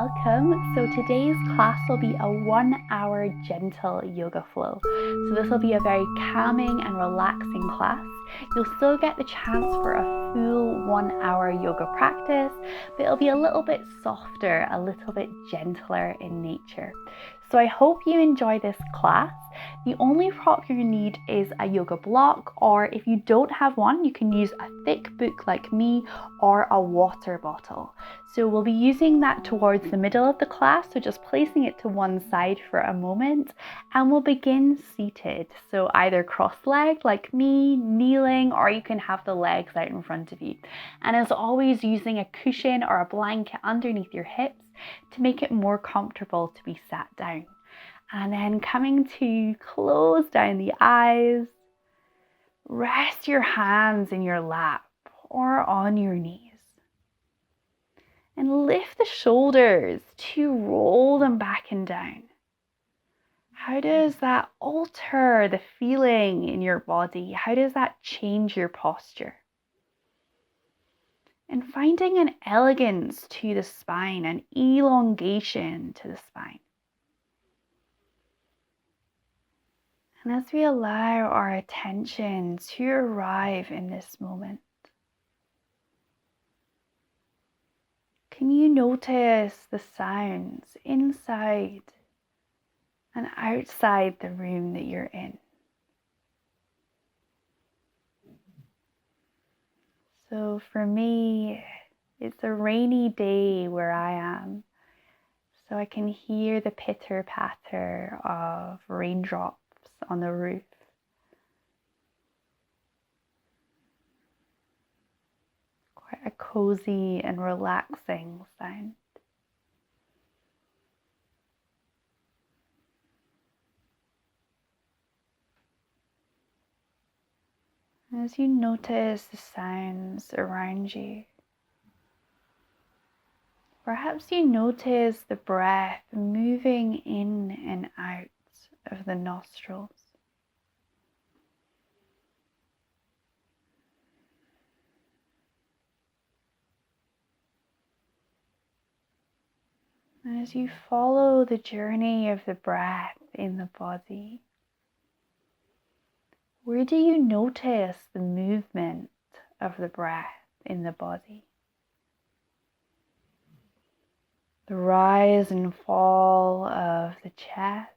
welcome. So today's class will be a 1 hour gentle yoga flow. So this will be a very calming and relaxing class. You'll still get the chance for a full 1 hour yoga practice, but it'll be a little bit softer, a little bit gentler in nature. So I hope you enjoy this class. The only prop you need is a yoga block, or if you don't have one, you can use a thick book like me or a water bottle. So we'll be using that towards the middle of the class, so just placing it to one side for a moment, and we'll begin seated. So either cross-legged like me, kneeling, or you can have the legs out in front of you. And as always, using a cushion or a blanket underneath your hips to make it more comfortable to be sat down. And then coming to close down the eyes, rest your hands in your lap or on your knees. And lift the shoulders to roll them back and down. How does that alter the feeling in your body? How does that change your posture? And finding an elegance to the spine, an elongation to the spine. And as we allow our attention to arrive in this moment, can you notice the sounds inside and outside the room that you're in? So for me, it's a rainy day where I am, so I can hear the pitter patter of raindrops on the roof. Quite a cozy and relaxing sound. As you notice the sounds around you, perhaps you notice the breath moving in and out of the nostrils. And as you follow the journey of the breath in the body, where do you notice the movement of the breath in the body? The rise and fall of the chest,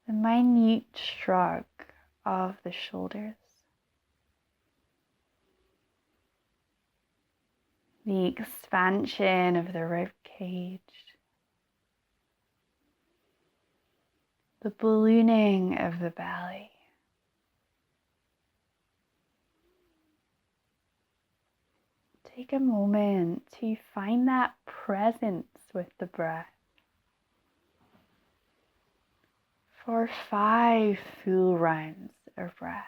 the minute shrug of the shoulders, the expansion of the rib cage, the ballooning of the belly. Take a moment to find that presence with the breath for 5 full rounds of breath.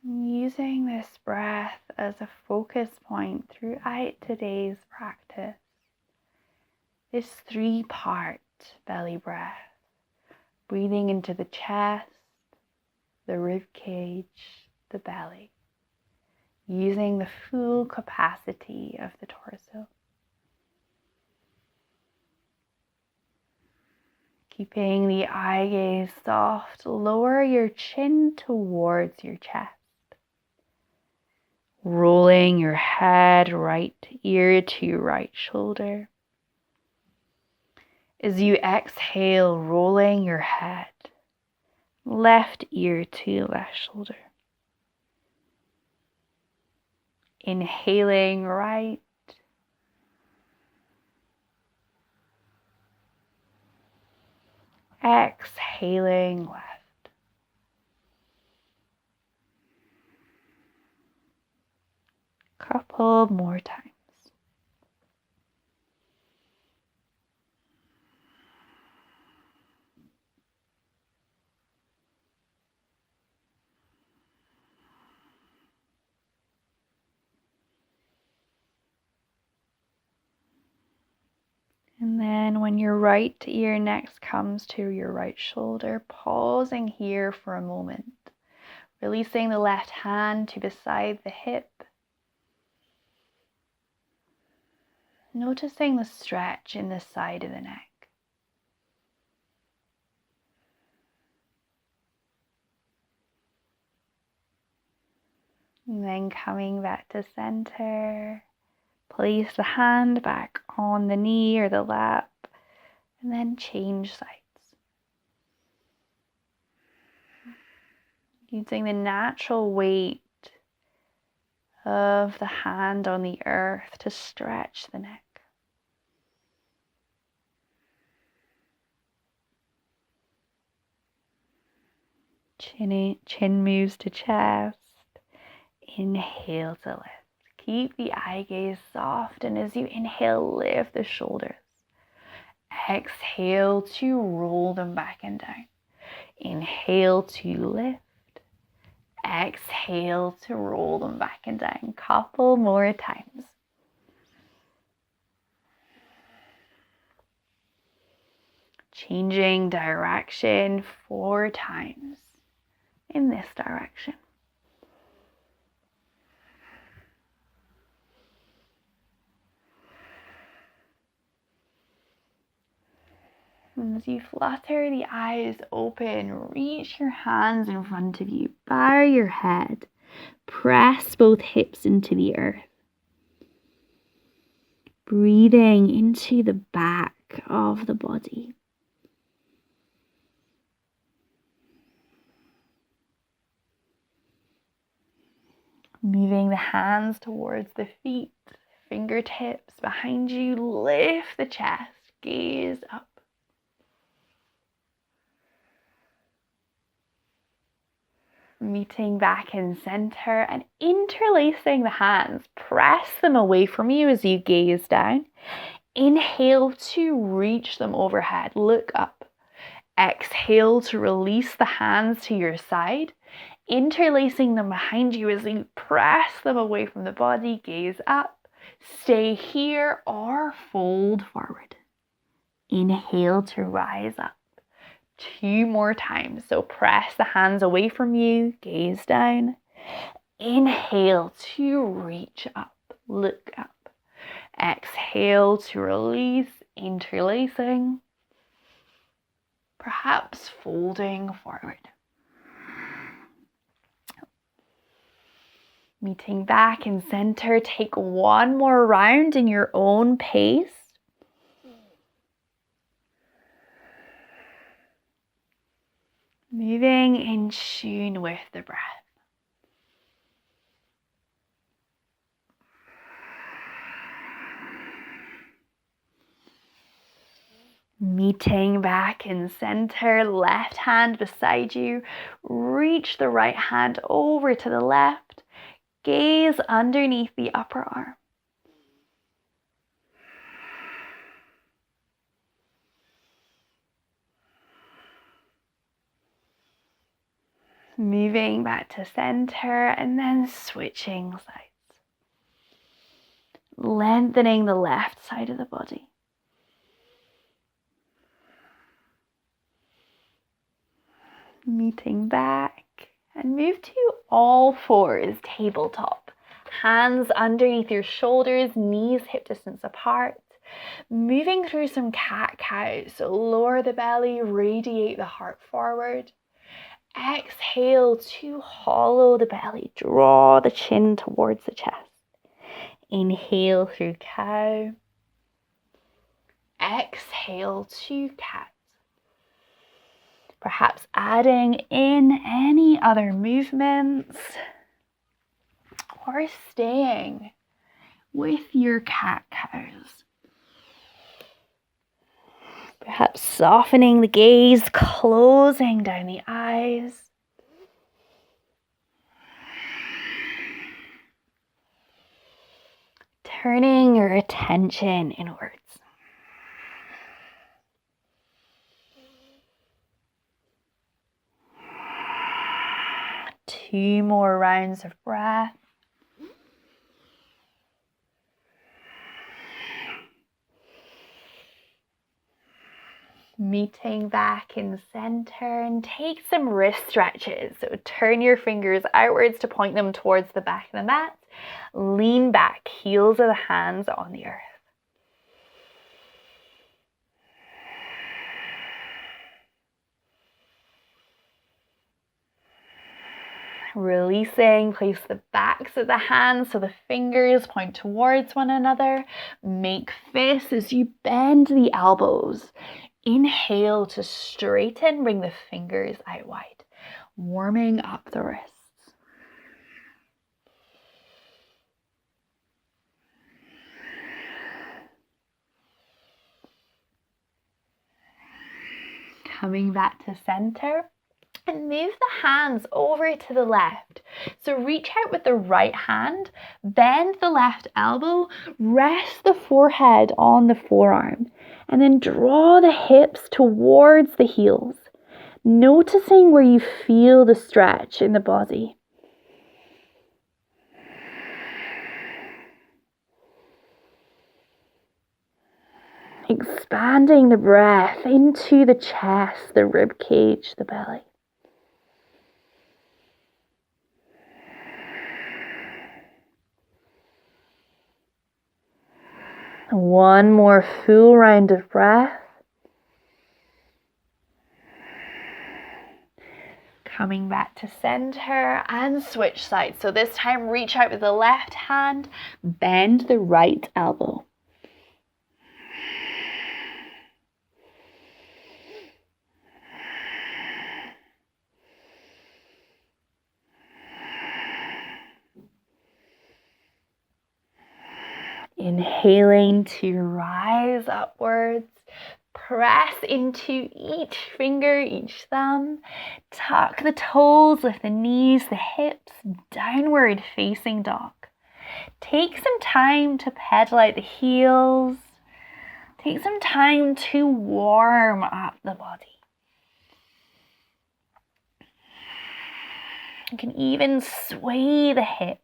Using this breath as a focus point throughout today's practice, this 3-part belly breath, breathing into the chest, the rib cage, the belly, using the full capacity of the torso. Keeping the eye gaze soft, lower your chin towards your chest. Rolling your head right ear to right shoulder. As you exhale, rolling your head left ear to left shoulder. Inhaling right. Exhaling left. Couple more times. then when your right ear next comes to your right shoulder, pausing here for a moment, releasing the left hand to beside the hip. Noticing the stretch in the side of the neck. And then coming back to center, place the hand back on the knee or the lap, and then change sides. Using the natural weight of the hand on the earth to stretch the neck. Chin moves to chest. Inhale to lift. Keep the eye gaze soft, and as you inhale, lift the shoulders. Exhale to roll them back and down. Inhale to lift. Exhale to roll them back and down. Couple more times. Changing direction 4 times in this direction. And as you flutter the eyes open, reach your hands in front of you, bow your head, press both hips into the earth. Breathing into the back of the body. Moving the hands towards the feet, fingertips behind you, lift the chest, gaze up. Meeting back in center and interlacing the hands, press them away from you as you gaze down. Inhale to reach them overhead, look up. Exhale to release the hands to your side, interlacing them behind you as you press them away from the body, gaze up. Stay here or fold forward. Inhale to rise up. 2 more times. So press the hands away from you, gaze down. Inhale to reach up, look up. Exhale to release, interlacing. Perhaps folding forward. Meeting back in center, take 1 more round in your own pace. Moving in tune with the breath. Meeting back in center, left hand beside you. Reach the right hand over to the left. Gaze underneath the upper arm. Moving back to center and then switching sides. Lengthening the left side of the body. Meeting back and move to all fours, tabletop. Hands underneath your shoulders, knees hip distance apart. Moving through some cat-cow, so lower the belly, radiate the heart forward. Exhale to hollow the belly, draw the chin towards the chest. Inhale through cow. Exhale to cat. Perhaps adding in any other movements or staying with your cat-cows. Perhaps softening the gaze, closing down the eyes. Turning your attention inwards. Two more rounds of breath. meeting back in center, and take some wrist stretches. So turn your fingers outwards to point them towards the back of the mat. Lean back, heels of the hands on the earth. Releasing, place the backs of the hands so the fingers point towards one another. Make fists as you bend the elbows. Inhale to straighten, bring the fingers out wide, warming up the wrists. Coming back to center. And move the hands over to the left. So reach out with the right hand, bend the left elbow, rest the forehead on the forearm, and then draw the hips towards the heels, noticing where you feel the stretch in the body. Expanding the breath into the chest, the rib cage, the belly. One more full round of breath. Coming back to center and switch sides. So this time reach out with the left hand, bend the right elbow. Inhaling to rise upwards, press into each finger, each thumb, tuck the toes, lift the knees, the hips, downward facing dog. Take some time to pedal out the heels. Take some time to warm up the body. You can even sway the hips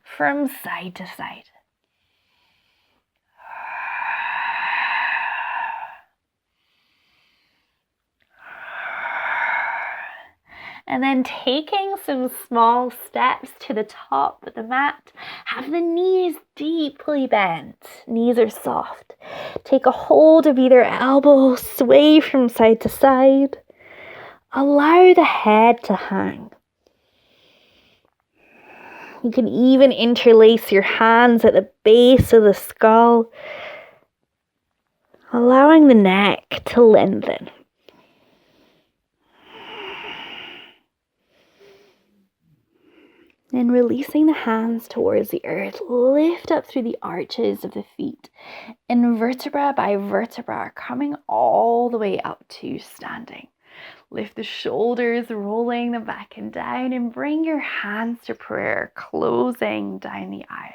from side to side. And then taking some small steps to the top of the mat, have the knees deeply bent. Knees are soft. Take a hold of either elbow, sway from side to side. Allow the head to hang. You can even interlace your hands at the base of the skull, allowing the neck to lengthen. Then releasing the hands towards the earth, lift up through the arches of the feet, and vertebra by vertebra, coming all the way up to standing. Lift the shoulders, rolling them back and down, and bring your hands to prayer, closing down the eyes.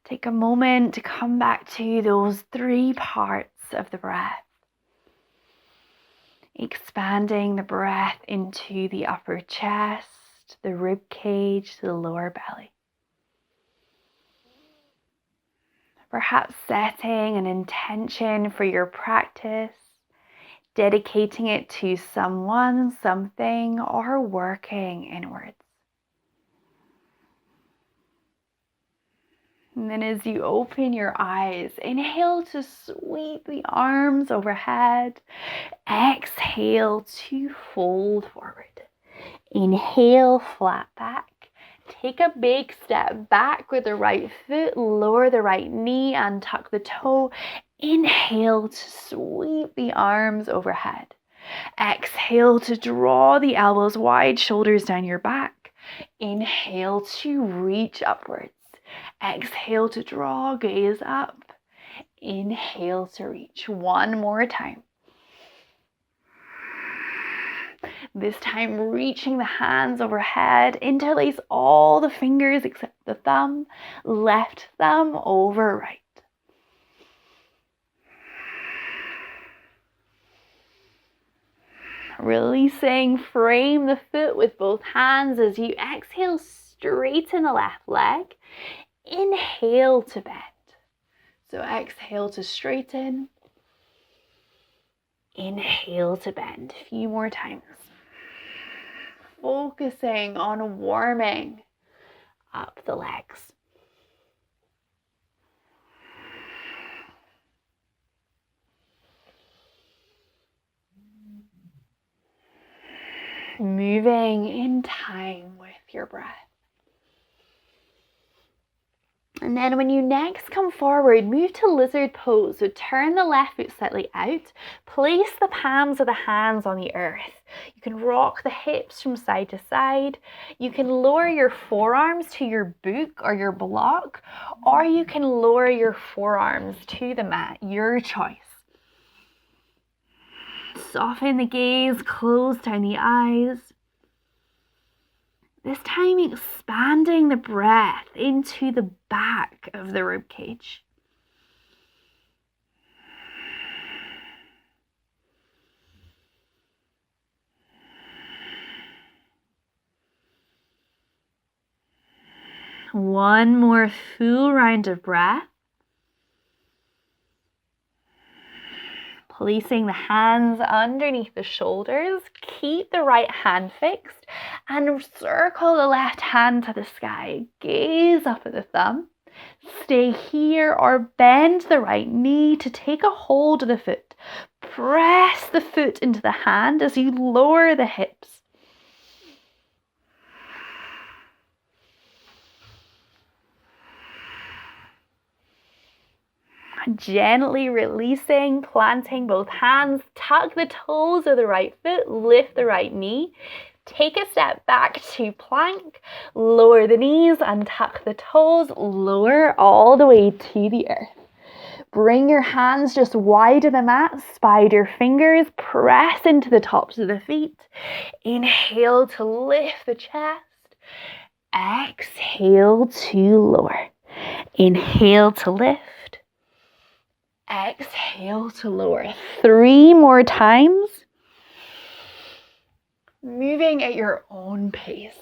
Take a moment to come back to those 3 parts of the breath. Expanding the breath into the upper chest, the rib cage, the lower belly. Perhaps setting an intention for your practice, dedicating it to someone, something, or working inwards. And then as you open your eyes, inhale to sweep the arms overhead. Exhale to fold forward. Inhale, flat back. Take a big step back with the right foot, lower the right knee and tuck the toe. Inhale to sweep the arms overhead. Exhale to draw the elbows wide, shoulders down your back. Inhale to reach upwards. Exhale to draw, gaze up. Inhale to reach. One more time. This time reaching the hands overhead, interlace all the fingers except the thumb, left thumb over right. Releasing, frame the foot with both hands as you exhale, straighten the left leg. Inhale to bend. So exhale to straighten. Inhale to bend. A few more times. Focusing on warming up the legs. Moving in time with your breath. And then when you next come forward, move to lizard pose. So turn the left foot slightly out. Place the palms of the hands on the earth. You can rock the hips from side to side. You can lower your forearms to your book or your block, or you can lower your forearms to the mat, your choice. Soften the gaze, close down the eyes. This time expanding the breath into the back of the ribcage. One more full round of breath. Placing the hands underneath the shoulders, keep the right hand fixed and circle the left hand to the sky. Gaze up at the thumb. Stay here or bend the right knee to take a hold of the foot. Press the foot into the hand as you lower the hips. Gently releasing, planting both hands, tuck the toes of the right foot, lift the right knee. Take a step back to plank, lower the knees and tuck the toes, lower all the way to the earth. Bring your hands just wide of the mat, spider fingers, press into the tops of the feet. Inhale to lift the chest, exhale to lower. Inhale to lift. Exhale to lower. 3 more times. Moving at your own pace.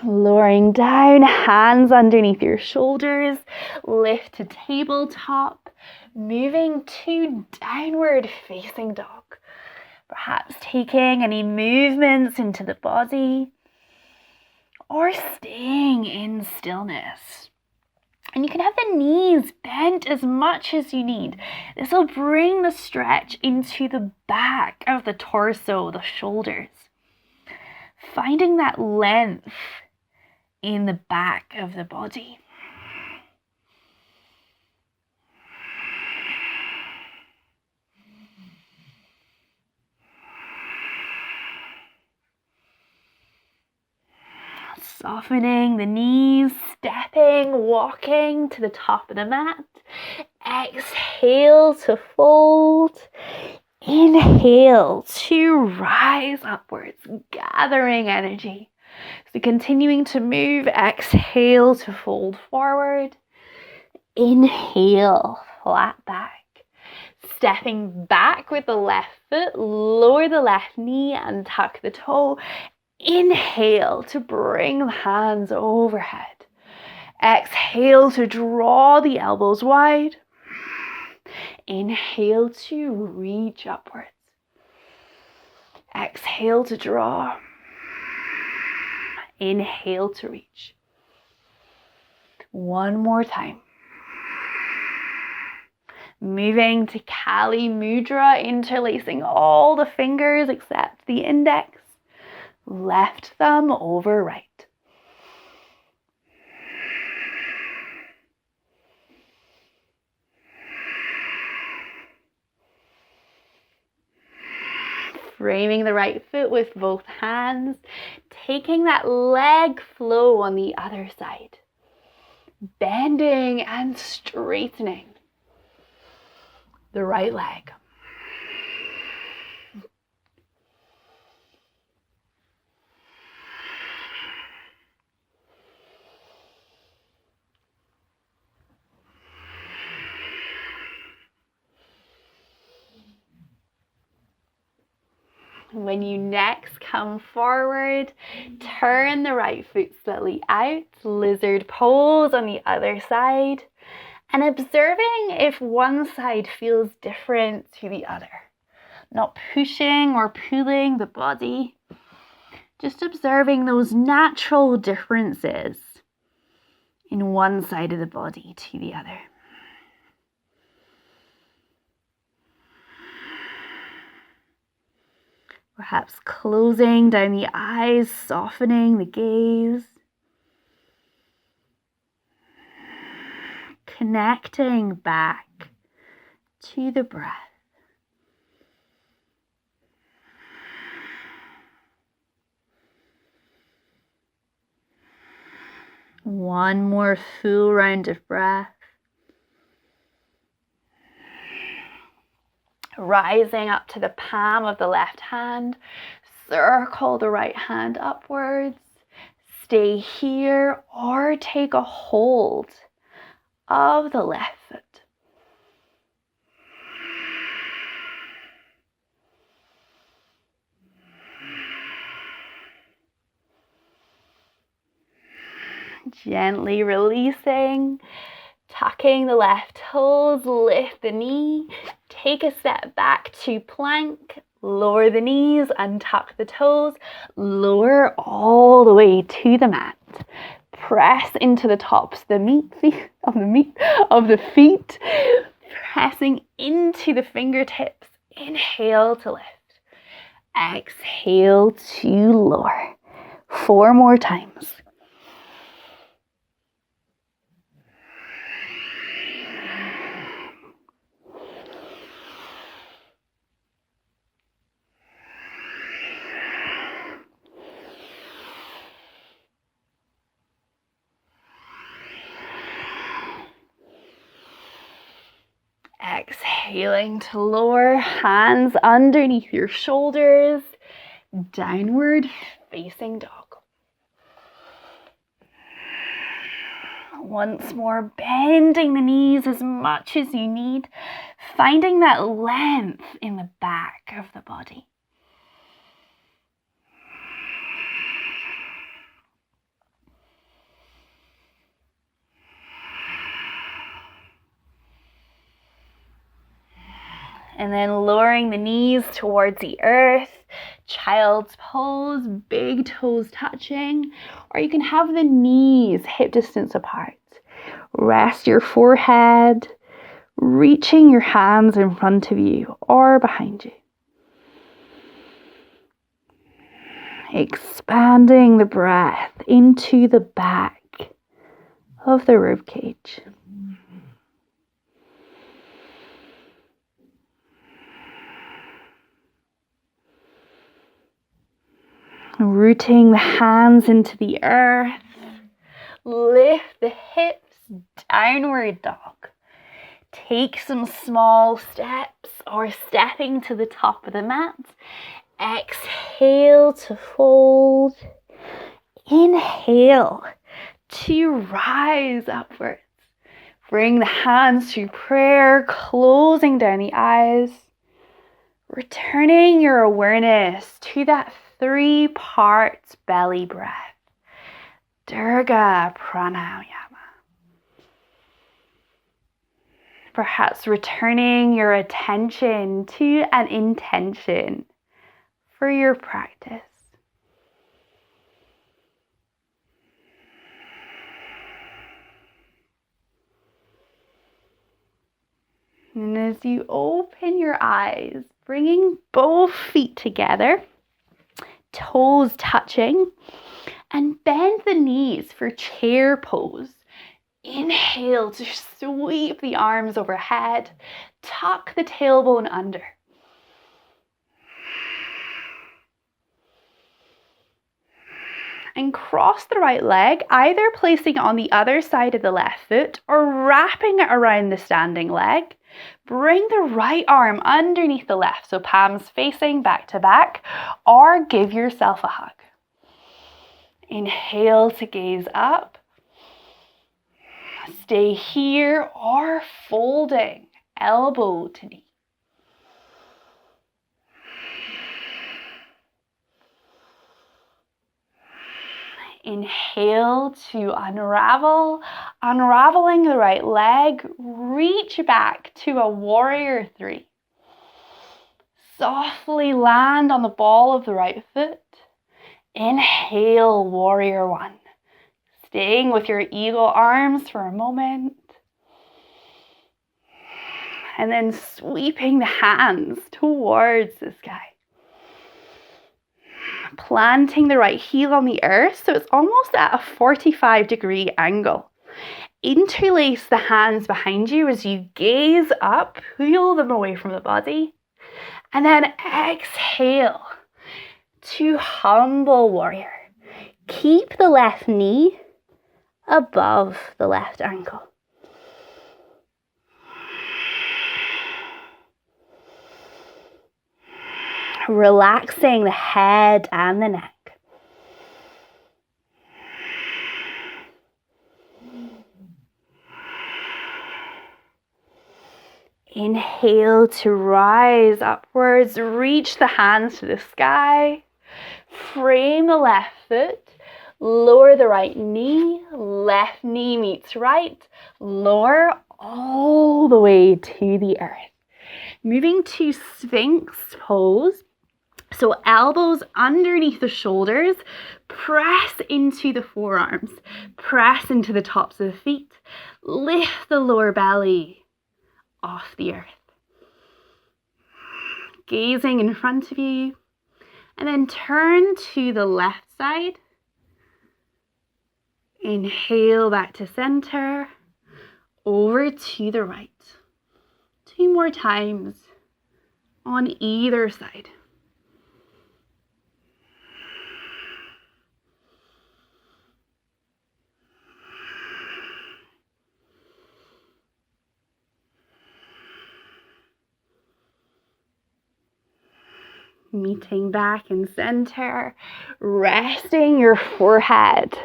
Lowering down, hands underneath your shoulders. Lift to tabletop. Moving to downward facing dog. Perhaps taking any movements into the body or staying in stillness. And you can have the knees bent as much as you need. This will bring the stretch into the back of the torso, the shoulders. Finding that length in the back of the body. Softening the knees, stepping, walking to the top of the mat. Exhale to fold. Inhale to rise upwards, gathering energy. So continuing to move, exhale to fold forward. Inhale, flat back. Stepping back with the left foot, lower the left knee and tuck the toe. Inhale to bring the hands overhead. Exhale to draw the elbows wide. Inhale to reach upwards. Exhale to draw. Inhale to reach. One more time. Moving to Kali Mudra, interlacing all the fingers except the index. Left thumb over right. Framing the right foot with both hands, taking that leg flow on the other side. Bending and straightening the right leg. When you next come forward, turn the right foot slightly out, lizard pose on the other side, and observing if one side feels different to the other. Not pushing or pulling the body, just observing those natural differences in one side of the body to the other. Perhaps closing down the eyes, softening the gaze. Connecting back to the breath. One more full round of breath. Rising up to the palm of the left hand, circle the right hand upwards. Stay here or take a hold of the left foot. Gently releasing, tucking the left toes, lift the knee, take a step back to plank, lower the knees and tuck the toes, lower all the way to the mat. Press into the tops of the feet, pressing into the fingertips. Inhale to lift. Exhale to lower. 4 more times. Exhaling to lower, hands underneath your shoulders, downward facing dog. Once more, bending the knees as much as you need, finding that length in the back of the body. And then lowering the knees towards the earth, child's pose, big toes touching, or you can have the knees hip distance apart. Rest your forehead, reaching your hands in front of you or behind you. Expanding the breath into the back of the rib cage. Rooting the hands into the earth. Lift the hips, downward dog. Take some small steps or stepping to the top of the mat. Exhale to fold. Inhale to rise upwards. Bring the hands to prayer, closing down the eyes. Returning your awareness to that 3 parts belly breath. Dirga Pranayama. Perhaps returning your attention to an intention for your practice. And as you open your eyes, bringing both feet together, toes touching, and bend the knees for chair pose. Inhale to sweep the arms overhead, tuck the tailbone under. And cross the right leg, either placing it on the other side of the left foot or wrapping it around the standing leg. Bring the right arm underneath the left, so palms facing back to back, or give yourself a hug. Inhale to gaze up. Stay here or folding, elbow to knee. Inhale to unravel, unraveling the right leg, reach back to a warrior three. Softly land on the ball of the right foot. Inhale, warrior one. Staying with your eagle arms for a moment. And then sweeping the hands towards the sky. Planting the right heel on the earth so it's almost at a 45-degree angle. Interlace the hands behind you as you gaze up, pull them away from the body. And then exhale to humble warrior. Keep the left knee above the left ankle. Relaxing the head and the neck. Inhale to rise upwards, reach the hands to the sky, frame the left foot, lower the right knee, left knee meets right, lower all the way to the earth. Moving to Sphinx pose. So elbows underneath the shoulders, press into the forearms, press into the tops of the feet, lift the lower belly off the earth. Gazing in front of you, and then turn to the left side. Inhale back to center, over to the right. 2 more times on either side. Meeting back in center, resting your forehead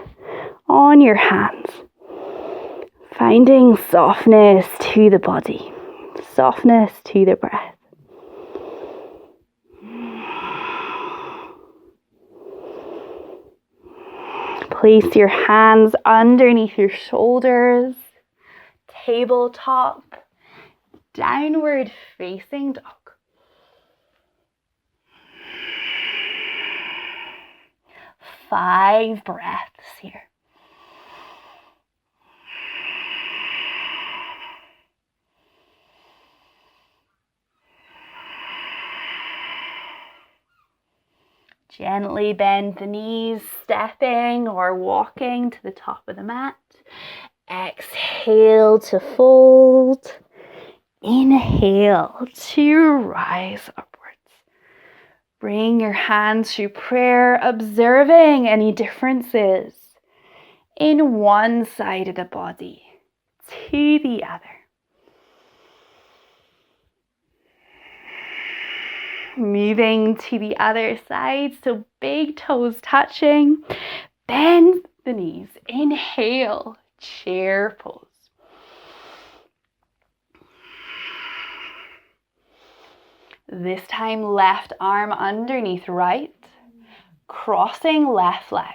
on your hands, finding softness to the body, softness to the breath. Place your hands underneath your shoulders, tabletop, downward facing dog. 5 breaths here. Gently bend the knees, stepping or walking to the top of the mat. Exhale to fold. Inhale to rise upwards. Bring your hands to prayer, observing any differences in one side of the body to the other. Moving to the other side, so big toes touching. Bend the knees. Inhale, chair pose. This time, left arm underneath right, crossing left leg.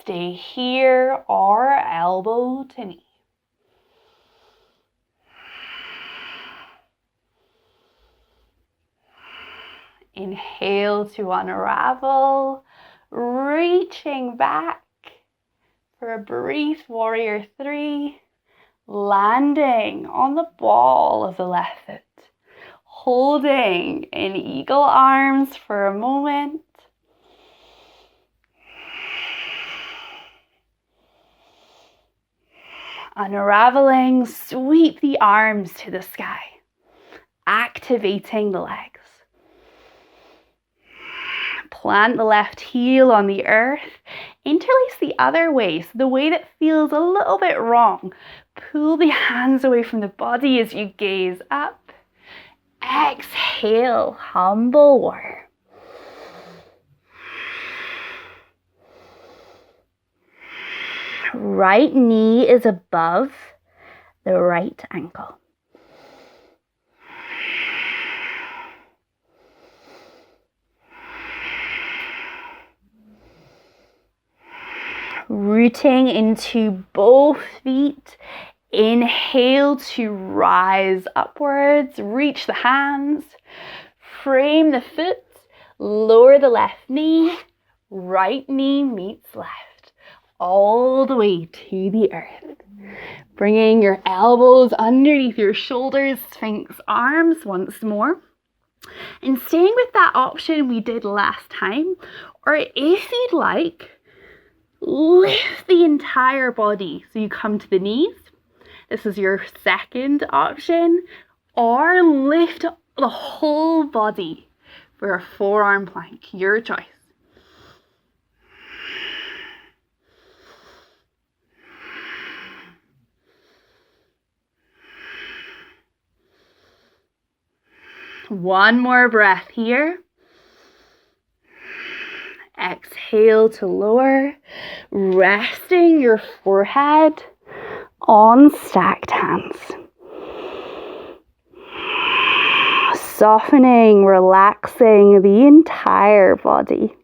Stay here or elbow to knee. Inhale to unravel, reaching back for a brief warrior 3, landing on the ball of the left foot. Holding in eagle arms for a moment. Unraveling, sweep the arms to the sky, activating the legs. Plant the left heel on the earth, interlace the other way, so the way that feels a little bit wrong. Pull the hands away from the body as you gaze up. Exhale, humble warrior. Right knee is above the right ankle. Rooting into both feet. Inhale to rise upwards, reach the hands, frame the foot, lower the left knee, right knee meets left, all the way to the earth. Bringing your elbows underneath your shoulders, Sphinx arms once more. And staying with that option we did last time, or if you'd like, lift the entire body. So you come to the knees. This is your second option, or lift the whole body for a forearm plank, your choice. One more breath here. Exhale to lower, resting your forehead on stacked hands. Softening, relaxing the entire body.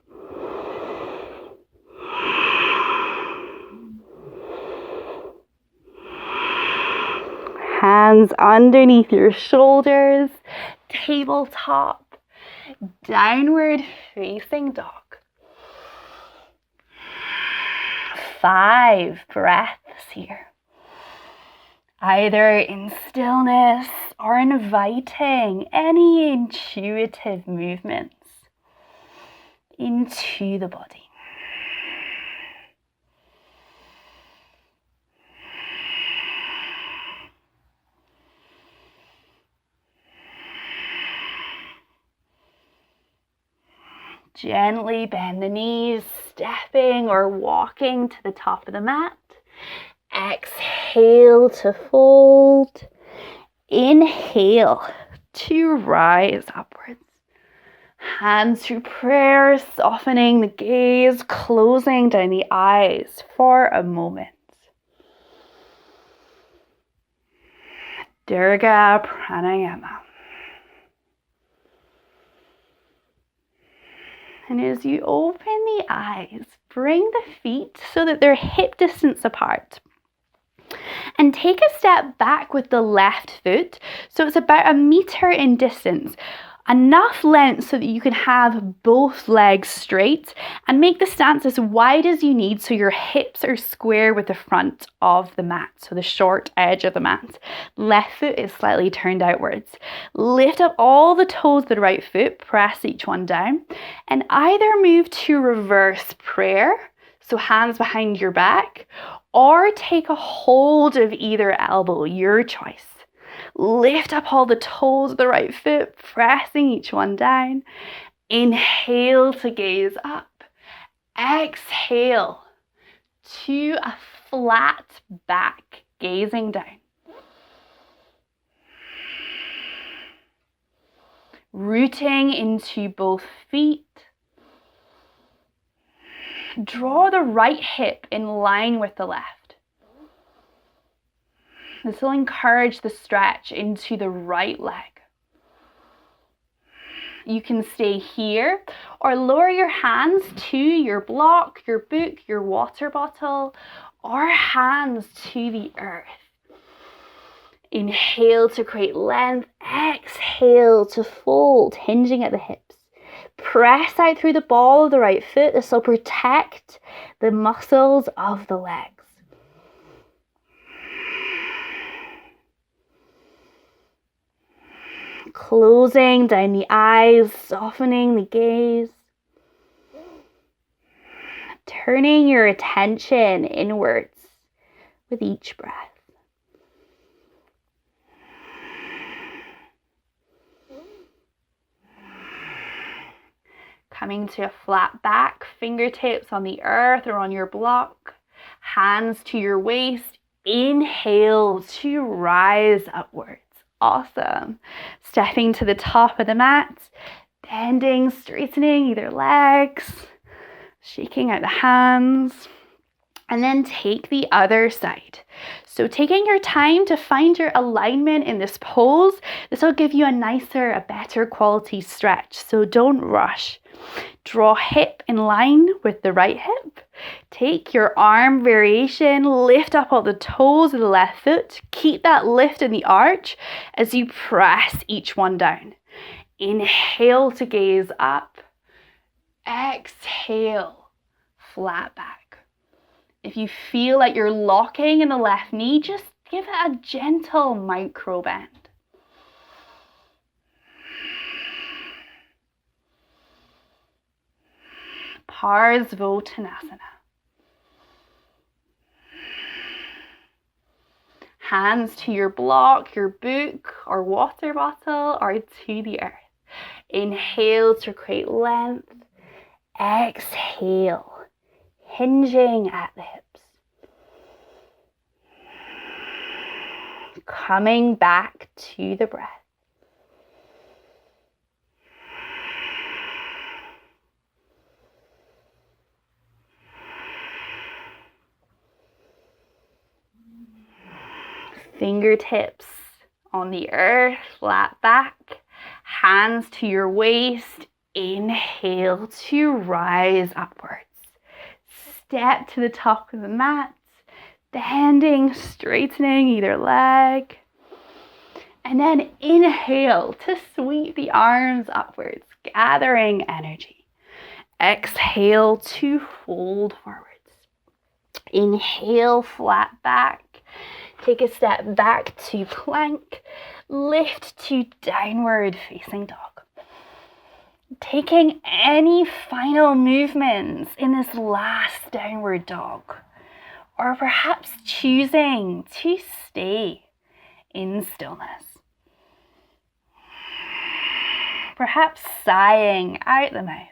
Hands underneath your shoulders, tabletop, downward facing dog. 5 breaths here. Either in stillness or inviting any intuitive movements into the body. Gently bend the knees, stepping or walking to the top of the mat. Exhale to fold. Inhale to rise upwards. Hands to prayer, softening the gaze, closing down the eyes for a moment. Durga Pranayama. And as you open the eyes, bring the feet so that they're hip distance apart. And take a step back with the left foot. So it's about 1 meter in distance. Enough length so that you can have both legs straight and make the stance as wide as you need so your hips are square with the front of the mat, so the short edge of the mat. Left foot is slightly turned outwards. Lift up all the toes of the right foot, press each one down, and either move to reverse prayer, so hands behind your back, or take a hold of either elbow, your choice. Lift up all the toes of the right foot, pressing each one down. Inhale to gaze up. Exhale to a flat back, gazing down. Rooting into both feet. Draw the right hip in line with the left. This will encourage the stretch into the right leg. You can stay here or lower your hands to your block, your book, your water bottle, or hands to the earth. Inhale to create length. Exhale to fold, hinging at the hips. Press out through the ball of the right foot. This will protect the muscles of the legs. Closing down the eyes, softening the gaze. Turning your attention inwards with each breath. Coming to a flat back, fingertips on the earth or on your block. Hands to your waist. Inhale to rise upwards. Awesome. Stepping to the top of the mat, bending, straightening either legs, shaking out the hands, and then take the other side. So taking your time to find your alignment in this pose, this will give you a nicer, a better quality stretch. So don't rush. Draw hip in line with the right hip. Take your arm variation, lift up all the toes of the left foot. Keep that lift in the arch as you press each one down. Inhale to gaze up. Exhale, flat back. If you feel like you're locking in the left knee, just give it a gentle micro bend. Parsvottanasana. Hands to your block, your book or water bottle, or to the earth. Inhale to create length. Exhale, hinging at the hips. Coming back to the breath. Fingertips on the earth, flat back. Hands to your waist. Inhale to rise upwards. Step to the top of the mat, bending, straightening either leg. And then inhale to sweep the arms upwards, gathering energy. Exhale to fold forwards. Inhale, flat back. Take a step back to plank. Lift to downward facing dog. Taking any final movements in this last downward dog. Or perhaps choosing to stay in stillness. Perhaps sighing out the mouth.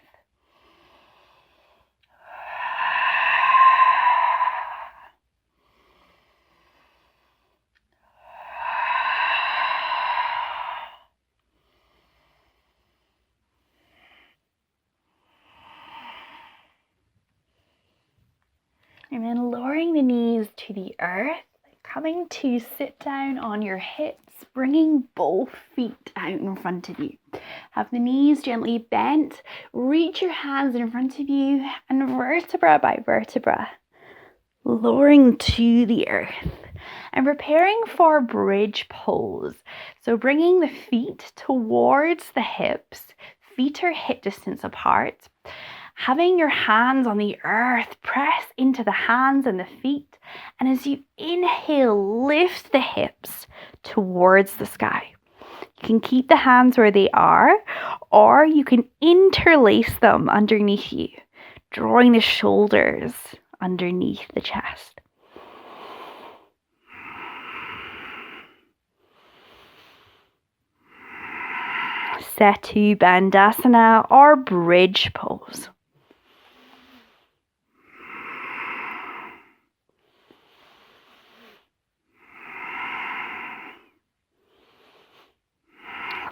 And then lowering the knees to the earth, coming to sit down on your hips, bringing both feet out in front of you. Have the knees gently bent, reach your hands in front of you, and vertebra by vertebra, lowering to the earth. And preparing for bridge pose. So bringing the feet towards the hips, feet are hip distance apart. Having your hands on the earth, press into the hands and the feet. And as you inhale, lift the hips towards the sky. You can keep the hands where they are, or you can interlace them underneath you, drawing the shoulders underneath the chest. Setu Bandhasana or bridge pose.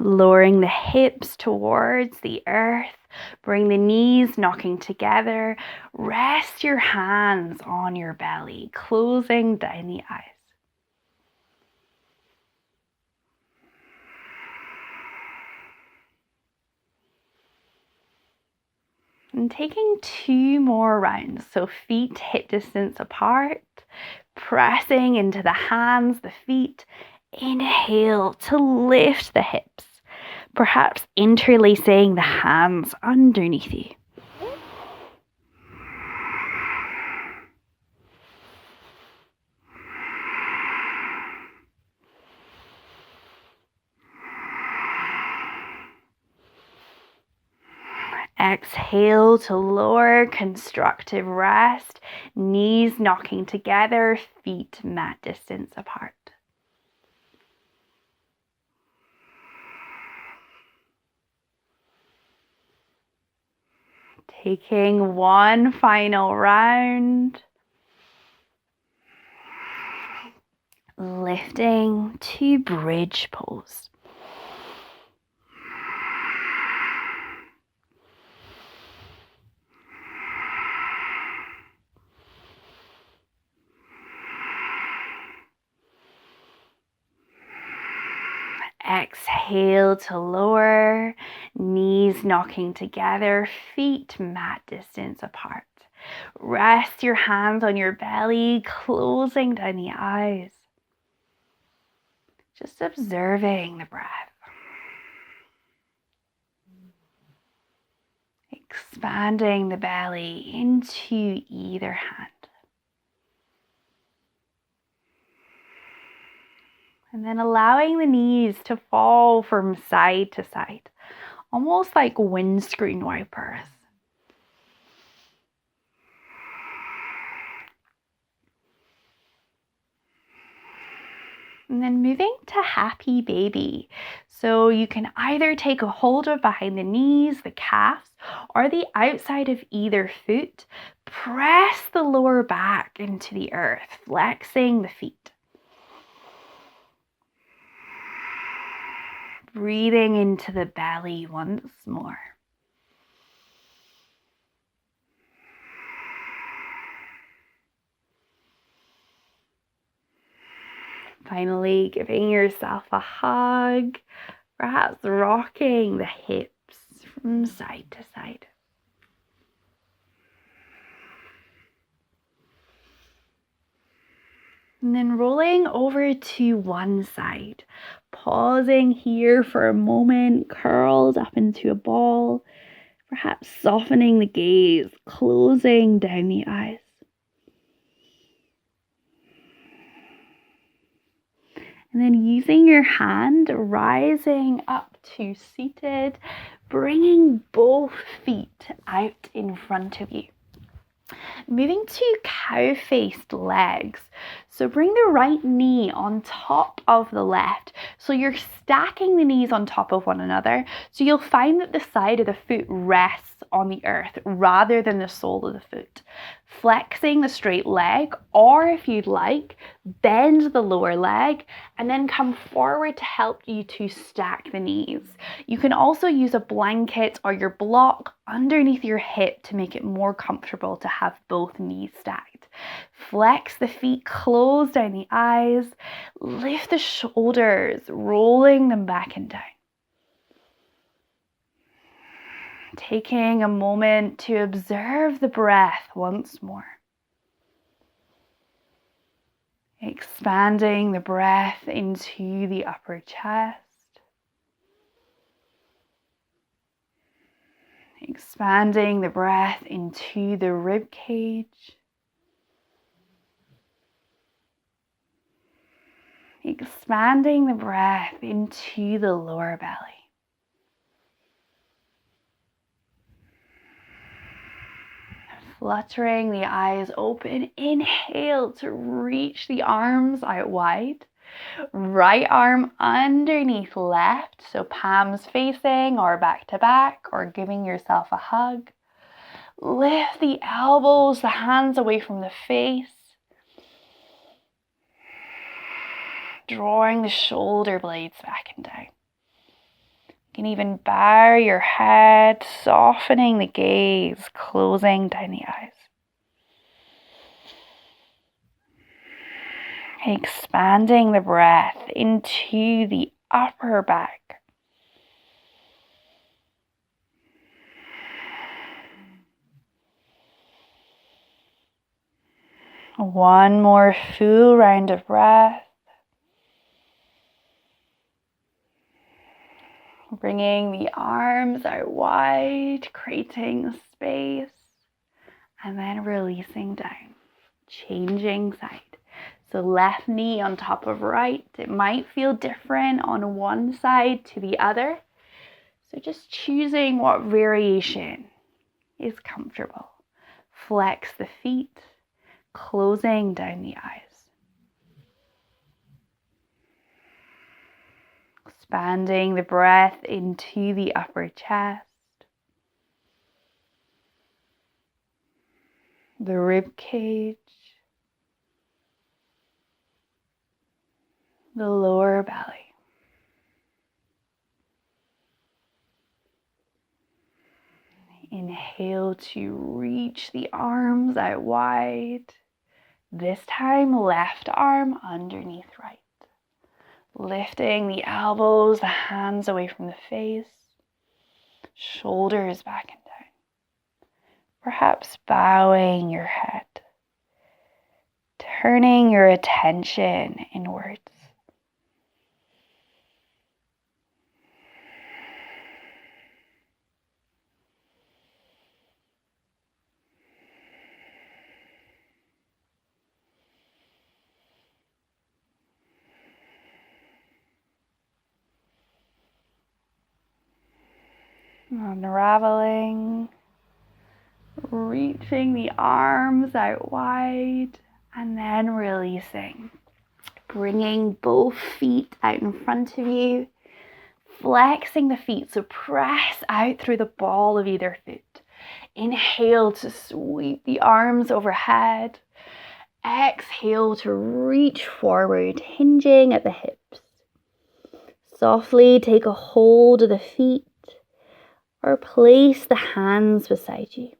Lowering the hips towards the earth, bring the knees knocking together, rest your hands on your belly, closing down the eyes. And taking 2 more rounds, so feet hip distance apart, pressing into the hands, the feet. Inhale to lift the hips, perhaps interlacing the hands underneath you. Exhale to lower, constructive rest, knees knocking together, feet mat distance apart. Taking one final round. Lifting to bridge pose. Exhale to lower, knees knocking together, feet mat distance apart. Rest your hands on your belly, closing down the eyes. Just observing the breath. Expanding the belly into either hand. And then allowing the knees to fall from side to side, almost like windscreen wipers. And then moving to happy baby. So you can either take a hold of behind the knees, the calves, or the outside of either foot. Press the lower back into the earth, flexing the feet. Breathing into the belly once more. Finally, giving yourself a hug, perhaps rocking the hips from side to side. And then rolling over to one side, pausing here for a moment, curled up into a ball, perhaps softening the gaze, closing down the eyes. And then using your hand, rising up to seated, bringing both feet out in front of you. Moving to cow-faced legs. So bring the right knee on top of the left. So you're stacking the knees on top of one another. So you'll find that the side of the foot rests on the earth rather than the sole of the foot. Flexing the straight leg, or if you'd like, bend the lower leg and then come forward to help you to stack the knees. You can also use a blanket or your block underneath your hip to make it more comfortable to have both knees stacked. Flex the feet, close down the eyes, lift the shoulders, rolling them back and down. Taking a moment to observe the breath once more. Expanding the breath into the upper chest. Expanding the breath into the rib cage. Expanding the breath into the lower belly. Fluttering the eyes open. Inhale to reach the arms out wide. Right arm underneath left, so palms facing or back to back or giving yourself a hug. Lift the elbows, the hands away from the face. Drawing the shoulder blades back and down. You can even bow your head, softening the gaze, closing down the eyes. Expanding the breath into the upper back. One more full round of breath. Bringing the arms out wide, creating space, and then releasing down, changing side. So left knee on top of right. It might feel different on one side to the other. So just choosing what variation is comfortable. Flex the feet, closing down the eyes. Expanding the breath into the upper chest, the rib cage, the lower belly. Inhale to reach the arms out wide. This time, left arm underneath right. Lifting the elbows, the hands away from the face, shoulders back and down. Perhaps bowing your head, turning your attention inwards. Unraveling, reaching the arms out wide, and then releasing. Bringing both feet out in front of you, flexing the feet, so press out through the ball of either foot. Inhale to sweep the arms overhead. Exhale to reach forward, hinging at the hips. Softly take a hold of the feet or place the hands beside you.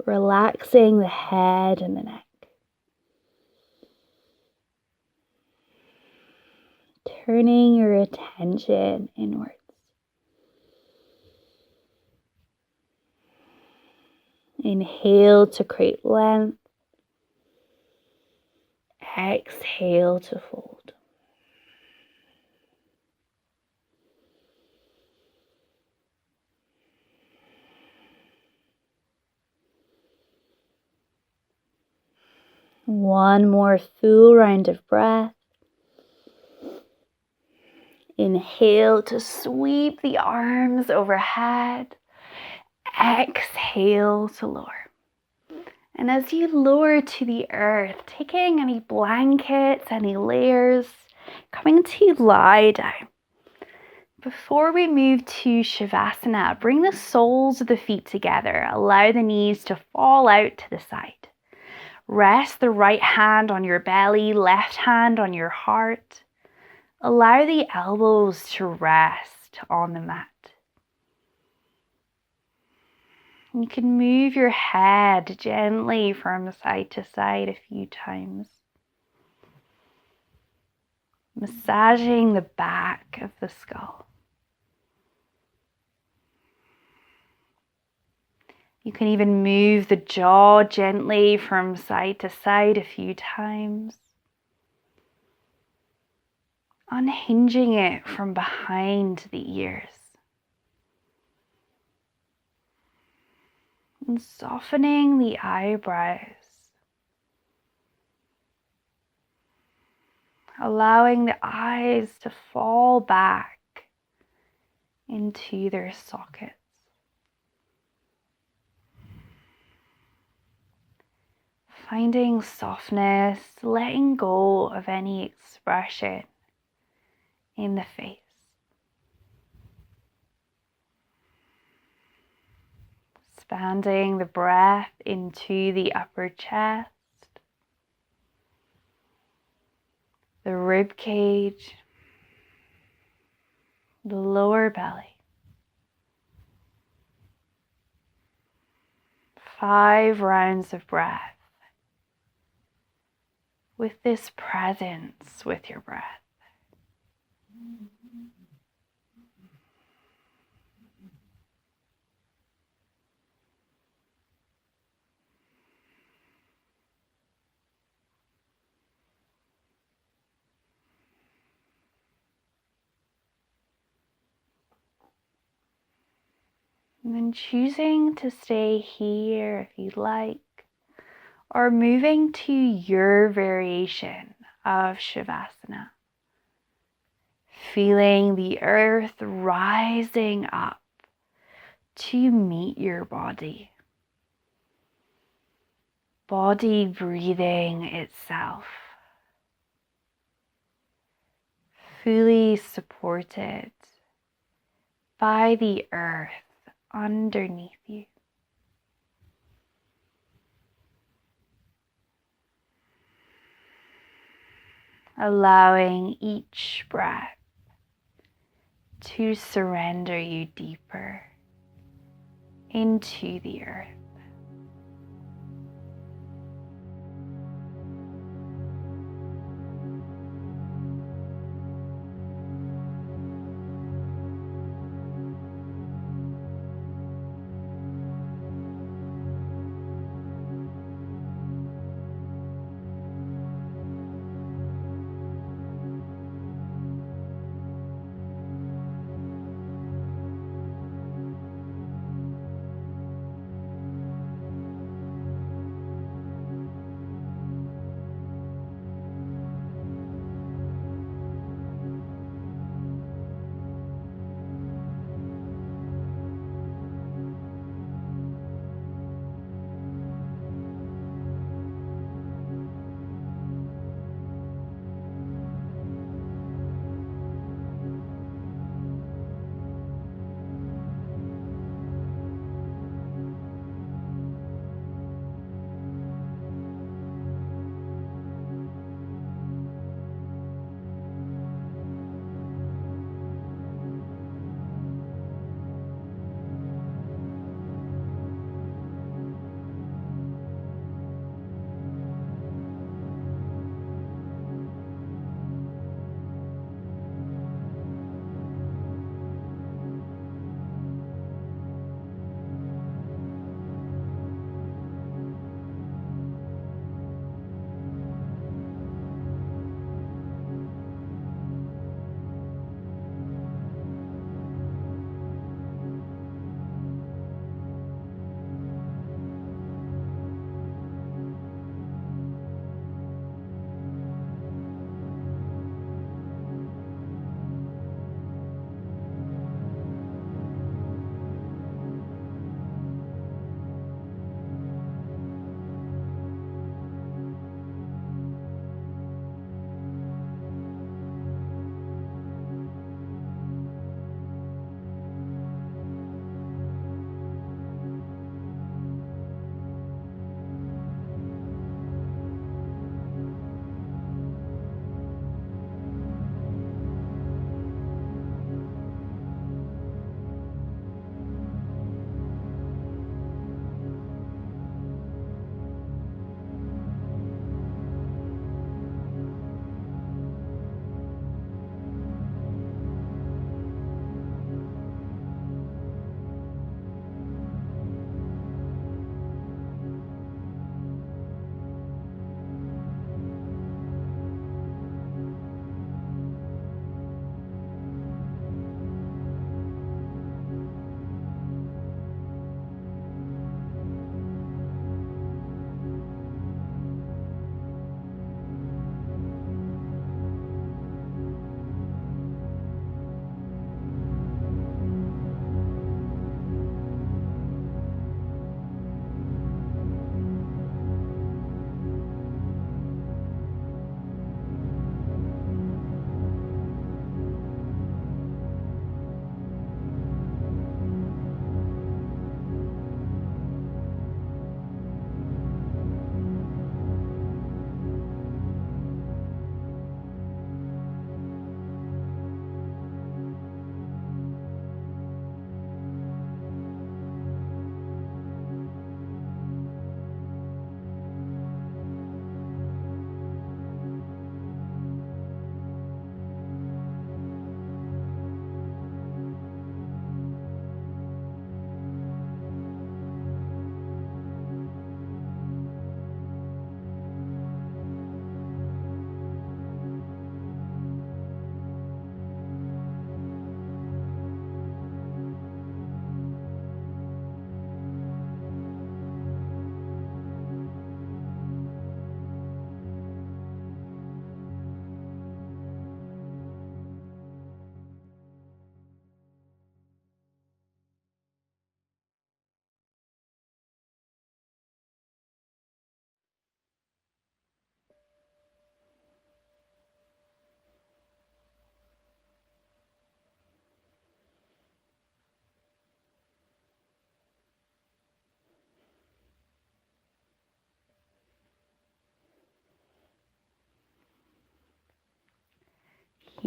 Relaxing the head and the neck. Turning your attention inwards. Inhale to create length. Exhale to fold. One more full round of breath. Inhale to sweep the arms overhead. Exhale to lower. And as you lower to the earth, taking any blankets, any layers, coming to lie down. Before we move to Shavasana, bring the soles of the feet together. Allow the knees to fall out to the side. Rest the right hand on your belly, left hand on your heart. Allow the elbows to rest on the mat. You can move your head gently from side to side a few times. Massaging the back of the skull. You can even move the jaw gently from side to side a few times. Unhinging it from behind the ears. And softening the eyebrows. Allowing the eyes to fall back into their sockets. Finding softness, letting go of any expression in the face. Expanding the breath into the upper chest, the rib cage, the lower belly. 5 rounds of breath with this presence with your breath. And then choosing to stay here if you'd like, or moving to your variation of Shavasana. Feeling the earth rising up to meet your body. Body breathing itself. Fully supported by the earth underneath you. Allowing each breath to surrender you deeper into the earth.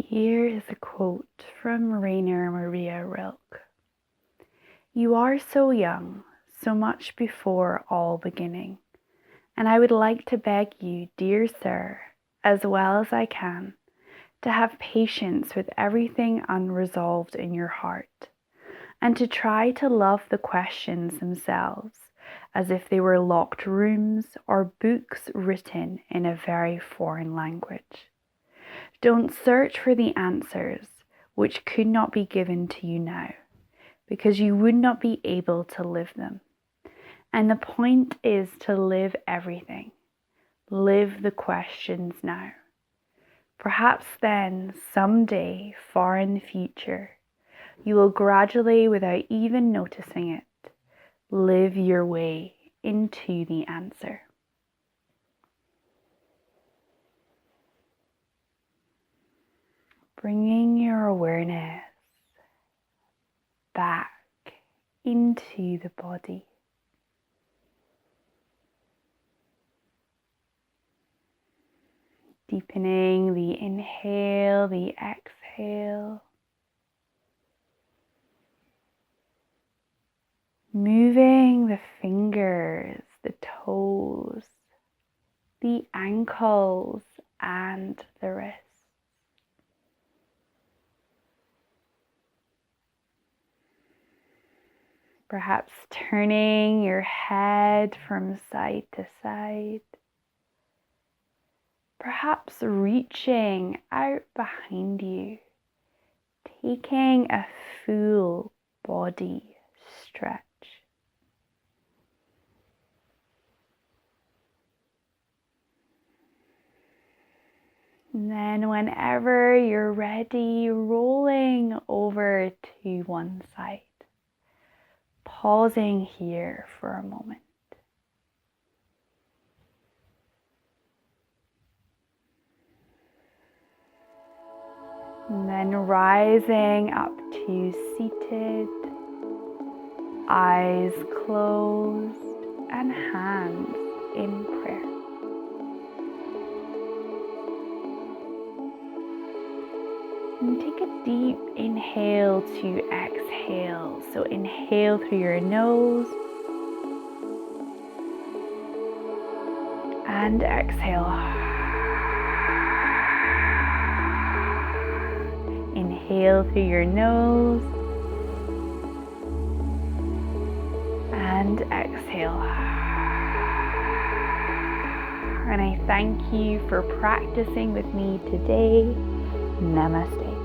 Here is a quote from Rainer Maria Rilke. "You are so young, so much before all beginning, and I would like to beg you, dear sir, as well as I can, to have patience with everything unresolved in your heart, and to try to love the questions themselves as if they were locked rooms or books written in a very foreign language. Don't search for the answers which could not be given to you now, because you would not be able to live them. And the point is to live everything. Live the questions now. Perhaps then, someday, far in the future, you will gradually, without even noticing it, live your way into the answer." Bringing your awareness back into the body. Deepening the inhale, the exhale. Moving the fingers, the toes, the ankles, and the wrists. Perhaps turning your head from side to side. Perhaps reaching out behind you, taking a full body stretch. And then whenever you're ready, rolling over to one side. Pausing here for a moment. And then rising up to seated, eyes closed and hands in prayer. And take a deep inhale to exhale. So inhale through your nose and exhale. Inhale through your nose and exhale. And I thank you for practicing with me today. Namaste.